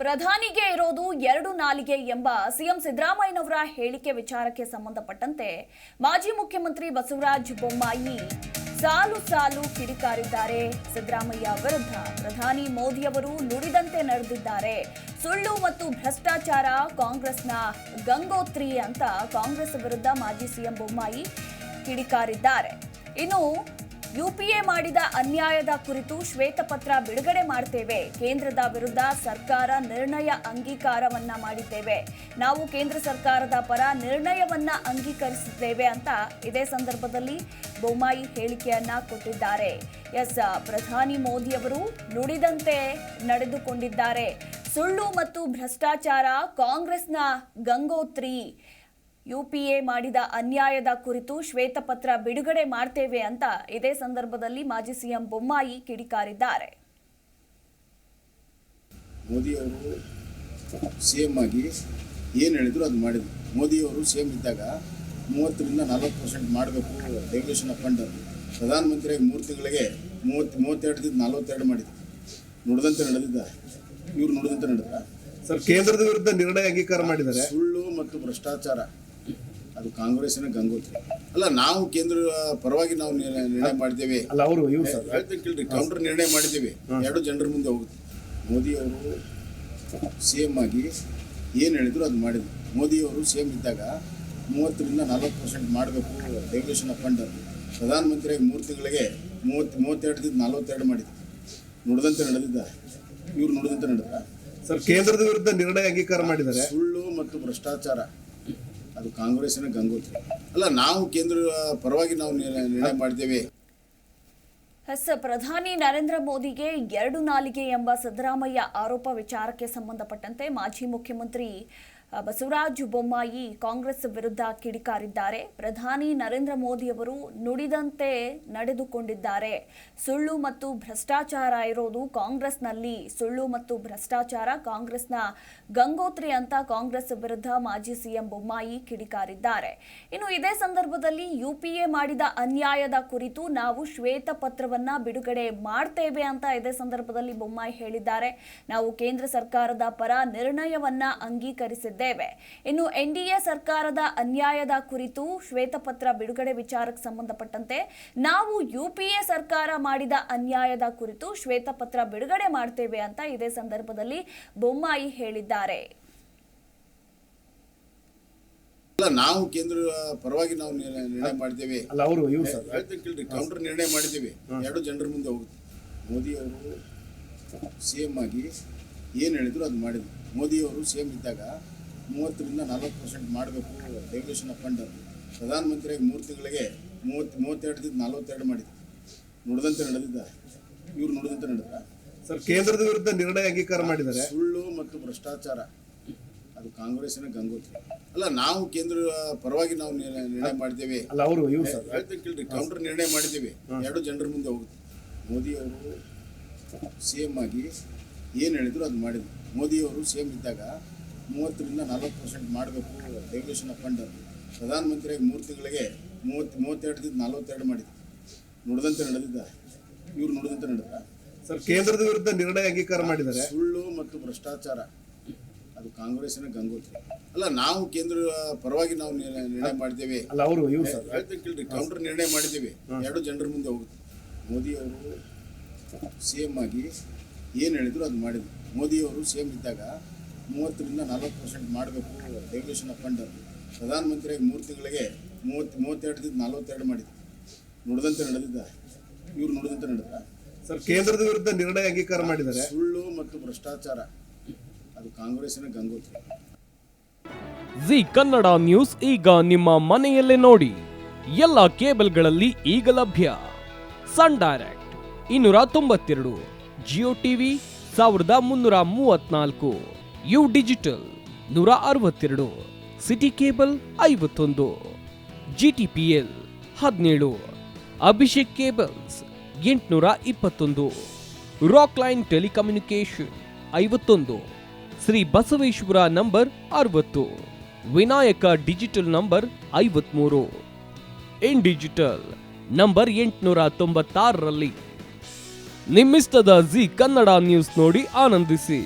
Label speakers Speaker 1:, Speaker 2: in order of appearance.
Speaker 1: ಪ್ರಧಾನಿಗೆ ಇರೋದು ಎರಡು ನಾಲಿಗೆ ಎಂಬ ಸಿಎಂ ಸಿದ್ದರಾಮಯ್ಯನವರ ಹೇಳಿಕೆ ವಿಚಾರಕ್ಕೆ ಸಂಬಂಧಪಟ್ಟಂತೆ ಮಾಜಿ ಮುಖ್ಯಮಂತ್ರಿ ಬಸವರಾಜ ಬೊಮ್ಮಾಯಿ ಸಾಲು ಕಿಡಿಕಾರಿದ್ದಾರೆ. ಸಿದ್ದರಾಮಯ್ಯ ವಿರುದ್ಧ ಪ್ರಧಾನಿ ಮೋದಿಯವರು ನುಡಿದಂತೆ ನಡೆದಿದ್ದಾರೆ. ಸುಳ್ಳು ಮತ್ತು ಭ್ರಷ್ಟಾಚಾರ ಕಾಂಗ್ರೆಸ್ನ ಗಂಗೋತ್ರಿ ಅಂತ ಕಾಂಗ್ರೆಸ್ ವಿರುದ್ಧ ಮಾಜಿ ಸಿಎಂ ಬೊಮ್ಮಾಯಿ ಕಿಡಿಕಾರಿದ್ದಾರೆ. ಇನ್ನು ಯುಪಿಎ ಮಾಡಿದ ಅನ್ಯಾಯದ ಕುರಿತು ಶ್ವೇತಪತ್ರ ಬಿಡುಗಡೆ ಮಾಡ್ತೇವೆ. ಕೇಂದ್ರದ ವಿರುದ್ಧ ಸರ್ಕಾರ ನಿರ್ಣಯ ಅಂಗೀಕಾರವನ್ನ ಮಾಡಿದ್ದೇವೆ. ನಾವು ಕೇಂದ್ರ ಸರ್ಕಾರದ ಪರ ನಿರ್ಣಯವನ್ನ ಅಂಗೀಕರಿಸಿದ್ದೇವೆ ಅಂತ ಇದೇ ಸಂದರ್ಭದಲ್ಲಿ ಬೊಮ್ಮಾಯಿ ಹೇಳಿಕೆಯನ್ನ ಕೊಟ್ಟಿದ್ದಾರೆ. ಪ್ರಧಾನಿ ಮೋದಿಯವರು ನುಡಿದಂತೆ ನಡೆದುಕೊಂಡಿದ್ದಾರೆ. ಸುಳ್ಳು ಮತ್ತು ಭ್ರಷ್ಟಾಚಾರ ಕಾಂಗ್ರೆಸ್ನ ಗಂಗೋತ್ರಿ. ಯುಪಿಎ ಮಾಡಿದ ಅನ್ಯಾಯದ ಕುರಿತು ಶ್ವೇತಪತ್ರ ಬಿಡುಗಡೆ ಮಾಡ್ತೇವೆ ಅಂತ ಇದೇ ಸಂದರ್ಭದಲ್ಲಿ ಮಾಜಿ ಸಿಎಂ ಬೊಮ್ಮಾಯಿ ಕಿಡಿಕಾರಿದ್ದಾರೆ.
Speaker 2: ಮೋದಿ ಅವರು ಸಿಎಂ ಆಗಿ ಏನು ಹೇಳಿದ್ರು ಅದು ಮಾಡಿದ್ರು. ಮೋದಿ ಅವರು ಸಿಎಂ ಇದ್ದಾಗ 30ರಿಂದ 40% ಮಾಡಬೇಕು ರೆಗ್ಯುಲೇಷನ್ ಆಫ್ ಫಂಡ್. ಪ್ರಧಾನಮಂತ್ರಿಯಾಗಿ 3 ತಿಂಗಳಿಗೆ 32 42 ಮಾಡಿದ್ರು. ನುಡಿದಂತೆ ನಡೆದಿದ್ದಾರೆ. ಇವರು ನುಡಿದಂತೆ ನಡೆದ
Speaker 3: ಸರ್, ಕೇಂದ್ರದ ವಿರುದ್ಧ ನಿರ್ಣಯ ಅಂಗೀಕಾರ ಮಾಡಿದ್ದಾರೆ.
Speaker 2: ಸುಳ್ಳು ಮತ್ತು ಭ್ರಷ್ಟಾಚಾರ ಅದು ಕಾಂಗ್ರೆಸ್ಸಿನ ಗಂಗೋತ್ರಿ. ಅಲ್ಲ, ನಾವು ಕೇಂದ್ರ ಪರವಾಗಿ ನಾವು ನಿರ್ಣಯ ಮಾಡಿದ್ದೇವೆ.
Speaker 3: ಅಲ್ಲ, ಅವರು
Speaker 2: ಕೇಳ್ರಿ, ಕೌಂಟರ್ ನಿರ್ಣಯ ಮಾಡಿದ್ದೇವೆ. 2 ಜನರ ಮುಂದೆ ಹೋಗುತ್ತೆ. ಮೋದಿ ಅವರು ಸಿಎಂ ಆಗಿ ಏನು ಹೇಳಿದ್ರು ಅದು ಮಾಡಿದ್ರು. ಮೋದಿ ಅವರು ಸಿಎಂ ಇದ್ದಾಗ 30ರಿಂದ 40% ಮಾಡಬೇಕು ರೆಗ್ಯುಲೇಷನ್ ಆಫ್ ಫಂಡ್. ಪ್ರಧಾನಮಂತ್ರಿಯಾಗಿ 3 ತಿಂಗಳಿಗೆ 32 42 ಮಾಡಿದ್ರು. ನುಡಿದಂತೆ ನಡೆದಿದ್ದಾರೆ. ಇವರು ನುಡಿದಂತೆ ನಡೆದ
Speaker 3: ಸರ್, ಕೇಂದ್ರದ ವಿರುದ್ಧ ನಿರ್ಣಯ ಅಂಗೀಕಾರ ಮಾಡಿದ್ದಾರೆ.
Speaker 2: ಸುಳ್ಳು ಮತ್ತು ಭ್ರಷ್ಟಾಚಾರ ಅದು ಕಾಂಗ್ರೆಸ್ಸಿನ ಗಂಗೋತ್ರಿ. ಅಲ್ಲ, ನಾವು ಕೇಂದ್ರ ಪರವಾಗಿ ನಾವು ನಿರ್ಣಯ ಮಾಡಿದ್ದೇವೆ.
Speaker 1: ಪ್ರಧಾನಿ ನರೇಂದ್ರ ಮೋದಿಗೆ ಎರಡು ನಾಲಿಗೆ ಎಂಬ ಸಿದ್ದರಾಮಯ್ಯ ಆರೋಪ ವಿಚಾರಕ್ಕೆ ಸಂಬಂಧಪಟ್ಟಂತೆ ಮಾಜಿ ಮುಖ್ಯಮಂತ್ರಿ ಬಸವರಾಜ ಬೊಮ್ಮಾಯಿ ಕಾಂಗ್ರೆಸ್ ವಿರುದ್ಧ ಕಿಡಿಕಾರಿದ್ದಾರೆ. ಪ್ರಧಾನಿ ನರೇಂದ್ರ ಮೋದಿಯವರು ನುಡಿದಂತೆ ನಡೆದುಕೊಂಡಿದ್ದಾರೆ. ಸುಳ್ಳು ಮತ್ತು ಭ್ರಷ್ಟಾಚಾರ ಇರೋದು ಕಾಂಗ್ರೆಸ್ನಲ್ಲಿ. ಸುಳ್ಳು ಮತ್ತು ಭ್ರಷ್ಟಾಚಾರ ಕಾಂಗ್ರೆಸ್ನ ಗಂಗೋತ್ರಿ ಅಂತ ಕಾಂಗ್ರೆಸ್ ವಿರುದ್ಧ ಮಾಜಿ ಸಿಎಂ ಬೊಮ್ಮಾಯಿ ಕಿಡಿಕಾರಿದ್ದಾರೆ. ಇನ್ನು ಇದೇ ಸಂದರ್ಭದಲ್ಲಿ ಯುಪಿಎ ಮಾಡಿದ ಅನ್ಯಾಯದ ಕುರಿತು ನಾವು ಶ್ವೇತಪತ್ರವನ್ನ ಬಿಡುಗಡೆ ಮಾಡ್ತೇವೆ ಅಂತ ಇದೇ ಸಂದರ್ಭದಲ್ಲಿ ಬೊಮ್ಮಾಯಿ ಹೇಳಿದ್ದಾರೆ. ನಾವು ಕೇಂದ್ರ ಸರ್ಕಾರದ ಪರ ನಿರ್ಣಯವನ್ನ ಅಂಗೀಕರಿಸಿದ್ದೇವೆ. ಇನ್ನು ಎನ್ಡಿಎ ಸರ್ಕಾರದ ಅನ್ಯಾಯದ ಕುರಿತು ಶ್ವೇತಪತ್ರ ಬಿಡುಗಡೆ ವಿಚಾರಕ್ಕೆ ಸಂಬಂಧಪಟ್ಟಂತೆ ನಾವು ಯುಪಿಎ ಸರ್ಕಾರ ಮಾಡಿದ ಅನ್ಯಾಯದ ಕುರಿತು ಶ್ವೇತಪತ್ರ ಬಿಡುಗಡೆ ಮಾಡ್ತೇವೆ ಅಂತ ಇದೇ ಸಂದರ್ಭದಲ್ಲಿ ಬೊಮ್ಮಾಯಿ ಹೇಳಿದ್ದಾರೆ.
Speaker 2: ನಾವು ಕೇಂದ್ರ ಪರವಾಗಿ ನಾವು ನಿರ್ಣಯ ಮಾಡಿದ್ದೇವೆ.
Speaker 3: ಅಲ್ಲ, ಅವರು
Speaker 2: ಕೇಳ್ರಿ, ಕೌಂಟರ್ ನಿರ್ಣಯ ಮಾಡಿದ್ದೇವೆ. 2 ಜನರ ಮುಂದೆ ಹೋಗುತ್ತೆ. ಮೋದಿ ಅವರು ಸಿಎಂ ಆಗಿ ಏನು ಹೇಳಿದ್ರು ಅದು ಮಾಡಿದ್ರು. ಮೋದಿ ಅವರು ಸಿಎಂ ಇದ್ದಾಗ 30ರಿಂದ 40% ಮಾಡಬೇಕು ರೆಗ್ಯುಲೇಷನ್ ಆಫ್ ಫಂಡ್. ಪ್ರಧಾನಮಂತ್ರಿಯಾಗಿ 3 ತಿಂಗಳಿಗೆ 32 42 ಮಾಡಿದ್ರು. ನುಡಿದಂತೆ ನಡೆದಿದ್ದಾರೆ. ಇವರು ನುಡಿದಂತೆ ನಡೆದ
Speaker 3: ಸರ್, ಕೇಂದ್ರದ ವಿರುದ್ಧ ನಿರ್ಣಯ ಅಂಗೀಕಾರ ಮಾಡಿದ್ದಾರೆ.
Speaker 2: ಸುಳ್ಳು ಮತ್ತು ಭ್ರಷ್ಟಾಚಾರ ಅದು ಕಾಂಗ್ರೆಸ್ಸಿನ ಗಂಗೋತ್ರಿ. ಅಲ್ಲ, ನಾವು ಕೇಂದ್ರ ಪರವಾಗಿ ನಾವು ನಿರ್ಣಯ ಮಾಡಿದ್ದೇವೆ.
Speaker 3: ಅಲ್ಲ, ಅವರು
Speaker 2: ಕೇಳ್ರಿ, ಕೌಂಟರ್ ನಿರ್ಣಯ ಮಾಡಿದ್ದೇವೆ. 2 ಜನರ ಮುಂದೆ ಹೋಗುತ್ತೆ. ಮೋದಿ ಅವರು ಸಿಎಂ ಆಗಿ ಏನು ಹೇಳಿದ್ರು ಅದು ಮಾಡಿದ್ರು. ಮೋದಿ ಅವರು ಸಿಎಂ ಇದ್ದಾಗ 30ರಿಂದ 40% ಮಾಡಬೇಕು ರೆಗ್ಯುಲೇಷನ್ ಆಫ್ ಫಂಡ್. ಪ್ರಧಾನಮಂತ್ರಿಯಾಗಿ 3 ತಿಂಗಳಿಗೆ 32 42 ಮಾಡಿದ್ರು. ನುಡಿದಂತೆ ನಡೆದಿದ್ದಾರೆ. ಇವರು ನುಡಿದಂತೆ ನಡೆದ
Speaker 3: ಸರ್, ಕೇಂದ್ರದ ವಿರುದ್ಧ ನಿರ್ಣಯ ಅಂಗೀಕಾರ ಮಾಡಿದ್ದಾರೆ.
Speaker 2: ಸುಳ್ಳು ಮತ್ತು ಭ್ರಷ್ಟಾಚಾರ ಅದು ಕಾಂಗ್ರೆಸ್ಸಿನ ಗಂಗೋತ್ರಿ. ಅಲ್ಲ, ನಾವು ಕೇಂದ್ರ ಪರವಾಗಿ ನಾವು ನಿರ್ಣಯ ಮಾಡಿದ್ದೇವೆ.
Speaker 3: ಅಲ್ಲ, ಅವರು
Speaker 2: ಕೇಳ್ರಿ, ಕೌಂಟರ್ ನಿರ್ಣಯ ಮಾಡಿದ್ದೇವೆ. 2 ಜನರ ಮುಂದೆ ಹೋಗುತ್ತೆ. ಮೋದಿ ಅವರು ಸಿಎಂ ಆಗಿ ಏನು ಹೇಳಿದ್ರು ಅದು ಮಾಡಿದ್ರು. ಮೋದಿ ಅವರು ಸಿಎಂ ಇದ್ದಾಗ 30ರಿಂದ 40% ಮಾಡಬೇಕು ರೆಗ್ಯುಲೇಷನ್ ಆಫ್ ಫಂಡ್. ಪ್ರಧಾನಮಂತ್ರಿಯಾಗಿ 3 ತಿಂಗಳಿಗೆ 32 42 ಮಾಡಿದ್ರು. ನುಡಿದಂತೆ ನಡೆದಿದ್ದಾರೆ. ಇವರು ನುಡಿದಂತೆ ನಡೆದ
Speaker 3: ಸರ್, ಕೇಂದ್ರದ ವಿರುದ್ಧ ನಿರ್ಣಯ ಅಂಗೀಕಾರ ಮಾಡಿದ್ದಾರೆ.
Speaker 2: ಸುಳ್ಳು ಮತ್ತು ಭ್ರಷ್ಟಾಚಾರ ಅದು ಕಾಂಗ್ರೆಸ್ಸಿನ ಗಂಗೋತ್ರಿ.
Speaker 4: ಜಿ ಕನ್ನಡ ನ್ಯೂಸ್ ಈಗ ನಿಮ್ಮ ಮನೆಯಲ್ಲೇ ನೋಡಿ. ಎಲ್ಲ ಕೇಬಲ್ಗಳಲ್ಲಿ ಈಗ ಲಭ್ಯ. Sun Direct 292, Jio TV 1334, U digital 162, city cable 51, GTPL 17, Abhishek cables 821, rock line telecommunication 51, Shri Basaveshwara number 60, Vinayaka digital number 53, in digital number 896ರಲ್ಲಿ. ನಿಮ್ಮಿಸ್ತದ ಜಿ ಕನ್ನಡ ನ್ಯೂಸ್ ನೋಡಿ ಆನಂದಿಸಿ.